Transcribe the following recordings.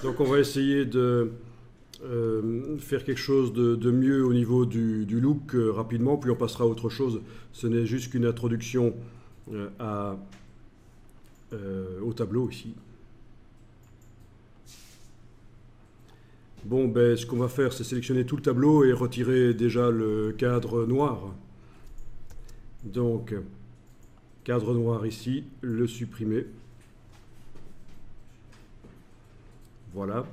Donc on va essayer de faire quelque chose de mieux au niveau du look rapidement, puis on passera à autre chose. Ce n'est juste qu'une introduction au tableau ici. Bon, ben, ce qu'on va faire, c'est sélectionner tout le tableau et retirer déjà le cadre noir. Donc, cadre noir ici, le supprimer. Voilà.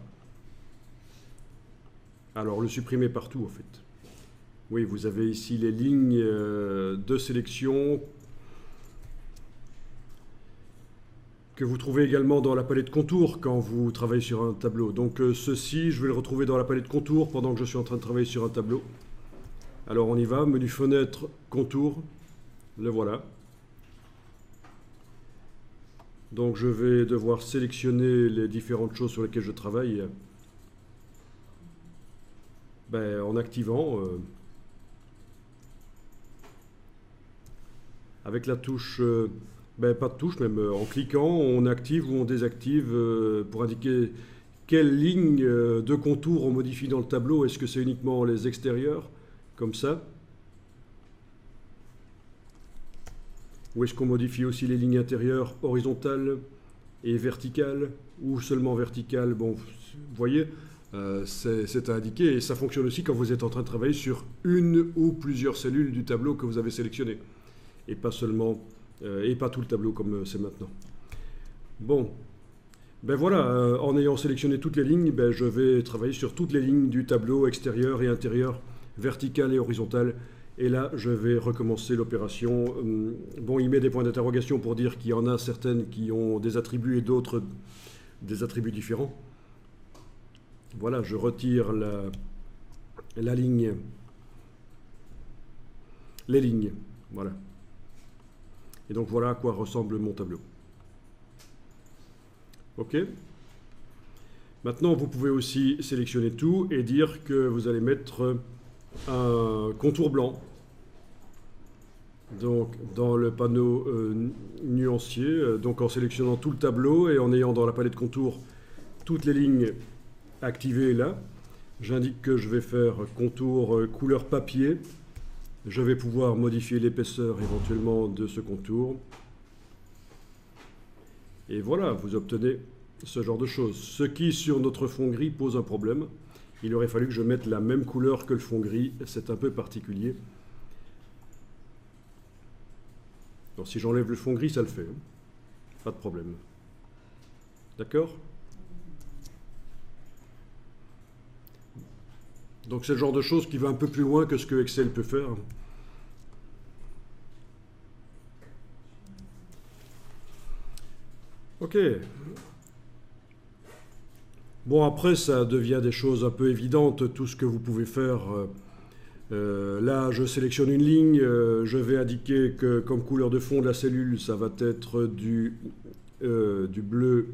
Alors, le supprimer partout, en fait. Oui, vous avez ici les lignes de sélection que vous trouvez également dans la palette contour quand vous travaillez sur un tableau. Donc ceci, je vais le retrouver dans la palette contour pendant que je suis en train de travailler sur un tableau. Alors on y va, menu fenêtre, contour, le voilà. Donc je vais devoir sélectionner les différentes choses sur lesquelles je travaille en activant avec la touche... pas de touche, même en cliquant, on active ou on désactive pour indiquer quelle ligne de contour on modifie dans le tableau. Est-ce que c'est uniquement les extérieurs, comme ça? Ou est-ce qu'on modifie aussi les lignes intérieures horizontales et verticales, ou seulement verticales? Bon, vous voyez, c'est à indiquer, et ça fonctionne aussi quand vous êtes en train de travailler sur une ou plusieurs cellules du tableau que vous avez sélectionné, et pas seulement... et pas tout le tableau comme c'est maintenant. Bon, ben voilà, en ayant sélectionné toutes les lignes, je vais travailler sur toutes les lignes du tableau, extérieur et intérieur, verticale et horizontale. Et là, je vais recommencer l'opération. Bon, il met des points d'interrogation pour dire qu'il y en a certaines qui ont des attributs et d'autres des attributs différents. Voilà, je retire la ligne, les lignes, voilà. Et donc voilà à quoi ressemble mon tableau. OK. Maintenant, vous pouvez aussi sélectionner tout et dire que vous allez mettre un contour blanc. Donc dans le panneau nuancier, donc en sélectionnant tout le tableau et en ayant dans la palette contour toutes les lignes activées là, j'indique que je vais faire contour couleur papier. Je vais pouvoir modifier l'épaisseur éventuellement de ce contour. Et voilà, vous obtenez ce genre de choses. Ce qui, sur notre fond gris, pose un problème. Il aurait fallu que je mette la même couleur que le fond gris. C'est un peu particulier. Alors, si j'enlève le fond gris, ça le fait. Pas de problème. D'accord ? Donc c'est le genre de choses qui va un peu plus loin que ce que Excel peut faire. Ok. Bon, après, ça devient des choses un peu évidentes, tout ce que vous pouvez faire. Là, je sélectionne une ligne, je vais indiquer que comme couleur de fond de la cellule, ça va être du bleu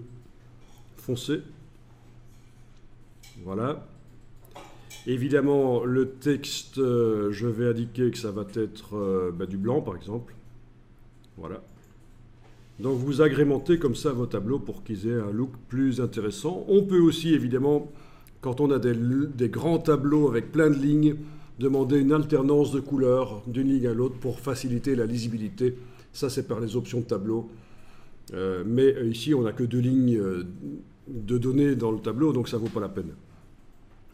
foncé. Voilà. Évidemment, le texte, je vais indiquer que ça va être du blanc, par exemple. Voilà. Donc, vous agrémentez comme ça vos tableaux pour qu'ils aient un look plus intéressant. On peut aussi, évidemment, quand on a des grands tableaux avec plein de lignes, demander une alternance de couleurs d'une ligne à l'autre pour faciliter la lisibilité. Ça, c'est par les options de tableau. Mais ici, on n'a que 2 lignes de données dans le tableau, donc ça ne vaut pas la peine.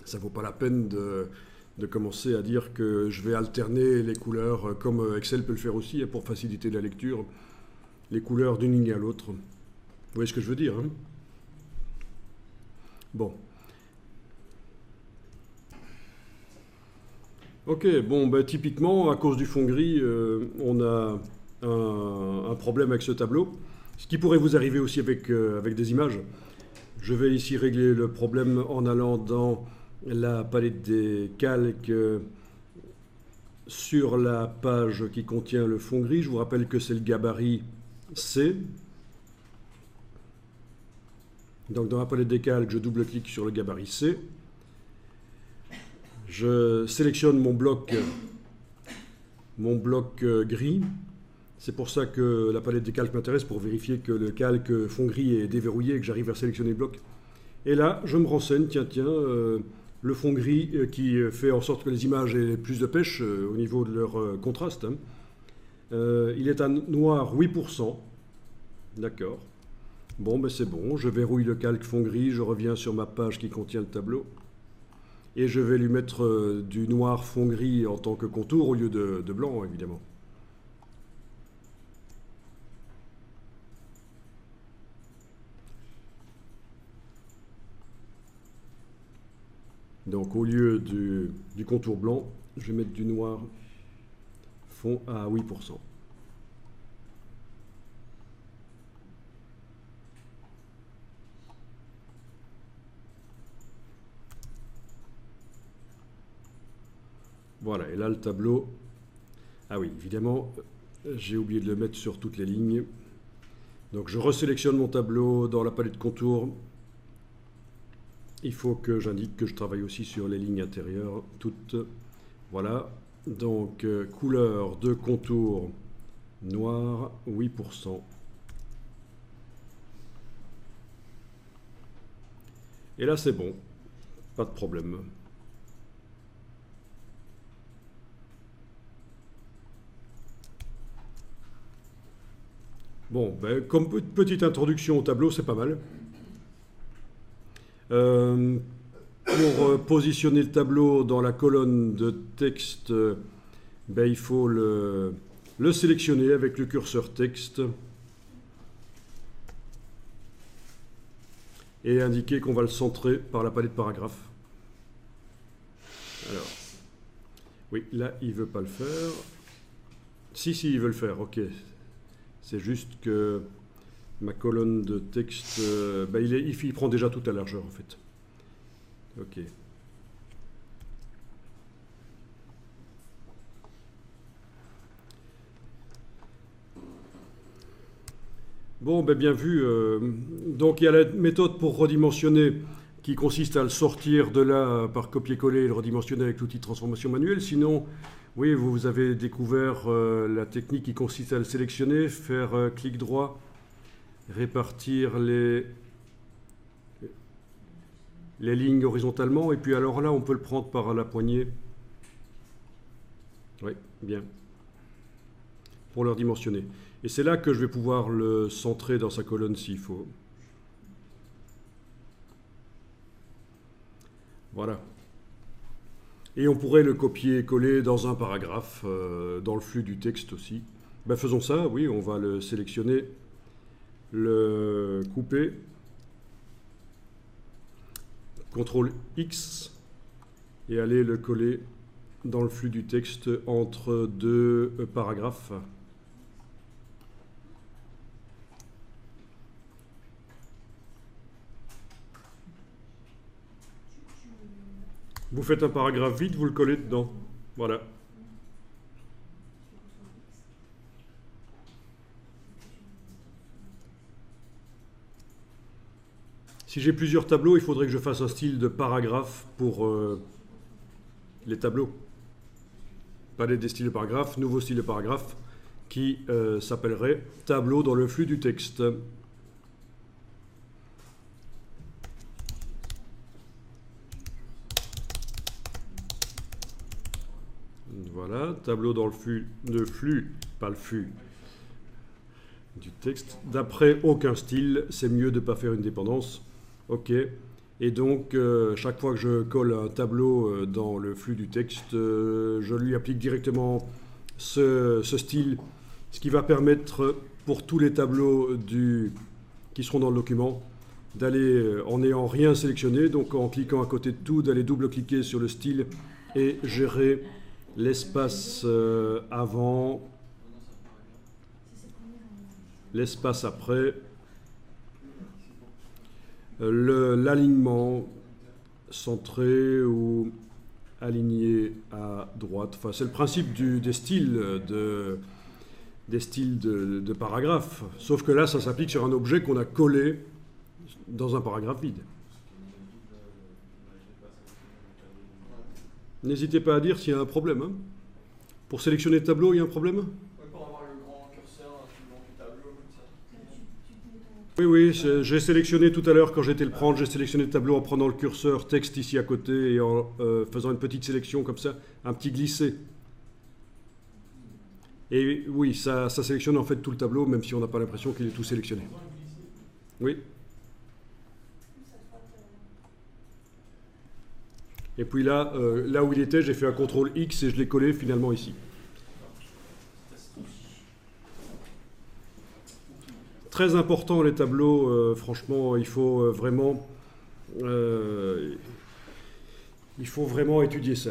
Ça ne vaut pas la peine de commencer à dire que je vais alterner les couleurs, comme Excel peut le faire aussi, pour faciliter la lecture, les couleurs d'une ligne à l'autre. Vous voyez ce que je veux dire, hein? Bon. Ok, bon, typiquement, à cause du fond gris, on a un problème avec ce tableau. Ce qui pourrait vous arriver aussi avec des images. Je vais ici régler le problème en allant dans la palette des calques sur la page qui contient le fond gris. Je vous rappelle que c'est le gabarit C. Donc dans la palette des calques, je double-clique sur le gabarit C. Je sélectionne mon bloc gris. C'est pour ça que la palette des calques m'intéresse, pour vérifier que le calque fond gris est déverrouillé et que j'arrive à sélectionner le bloc. Et là, je me renseigne, tiens, le fond gris qui fait en sorte que les images aient plus de pêche au niveau de leur contraste. Hein. Il est à noir 8%. D'accord. Bon, ben c'est bon, je verrouille le calque fond gris, je reviens sur ma page qui contient le tableau. Et je vais lui mettre du noir fond gris en tant que contour au lieu de blanc, évidemment. Donc au lieu du contour blanc, je vais mettre du noir fond à 8%. Voilà, et là le tableau, ah oui, évidemment, j'ai oublié de le mettre sur toutes les lignes. Donc je resélectionne mon tableau dans la palette contour. Il faut que j'indique que je travaille aussi sur les lignes intérieures, toutes. Voilà, donc couleur de contour noir, 8%. Et là c'est bon, pas de problème. Bon, ben, comme petite introduction au tableau, c'est pas mal. Pour positionner le tableau dans la colonne de texte, ben, il faut le sélectionner avec le curseur texte et indiquer qu'on va le centrer par la palette paragraphe. Alors, oui, là, il ne veut pas le faire. Si, il veut le faire, ok. C'est juste que ma colonne de texte, ben il prend déjà toute la largeur en fait. Ok. Bon, ben bien vu. Donc il y a la méthode pour redimensionner qui consiste à le sortir de là par copier-coller et le redimensionner avec l'outil de transformation manuelle. Sinon, oui, vous avez découvert la technique qui consiste à le sélectionner, faire clic droit, répartir les lignes horizontalement, et puis alors là, on peut le prendre par la poignée. Oui, bien. Pour le redimensionner. Et c'est là que je vais pouvoir le centrer dans sa colonne s'il faut. Voilà. Et on pourrait le copier-coller dans un paragraphe, dans le flux du texte aussi. Ben faisons ça, oui, on va le sélectionner, le couper, CTRL X, et aller le coller dans le flux du texte entre deux paragraphes. Vous faites un paragraphe vide, vous le collez dedans. Voilà. Si j'ai plusieurs tableaux, il faudrait que je fasse un style de paragraphe pour les tableaux. Palette des styles de paragraphe, nouveau style de paragraphe qui s'appellerait tableau dans le flux du texte. Voilà, tableau dans le flux, pas le flux du texte. D'après aucun style, c'est mieux de ne pas faire une dépendance. OK. Et donc, chaque fois que je colle un tableau dans le flux du texte, je lui applique directement ce style, ce qui va permettre pour tous les tableaux qui seront dans le document d'aller, en n'ayant rien sélectionné, donc en cliquant à côté de tout, d'aller double-cliquer sur le style et gérer l'espace avant, l'espace après, l'alignement centré ou aligné à droite. Enfin, c'est le principe des styles de paragraphes. Sauf que là, ça s'applique sur un objet qu'on a collé dans un paragraphe vide. N'hésitez pas à dire s'il y a un problème. Hein. Pour sélectionner le tableau, il y a un problème ? Pour avoir le grand curseur dans le tableau, comme ça. Oui, oui, j'ai sélectionné tout à l'heure quand j'étais le prendre, j'ai sélectionné le tableau en prenant le curseur texte ici à côté et en faisant une petite sélection comme ça, un petit glissé. Et oui, ça sélectionne en fait tout le tableau, même si on n'a pas l'impression qu'il est tout sélectionné. Oui. Et puis là, là où il était, j'ai fait un CTRL X et je l'ai collé finalement ici. Très important les tableaux, franchement, il faut vraiment étudier ça.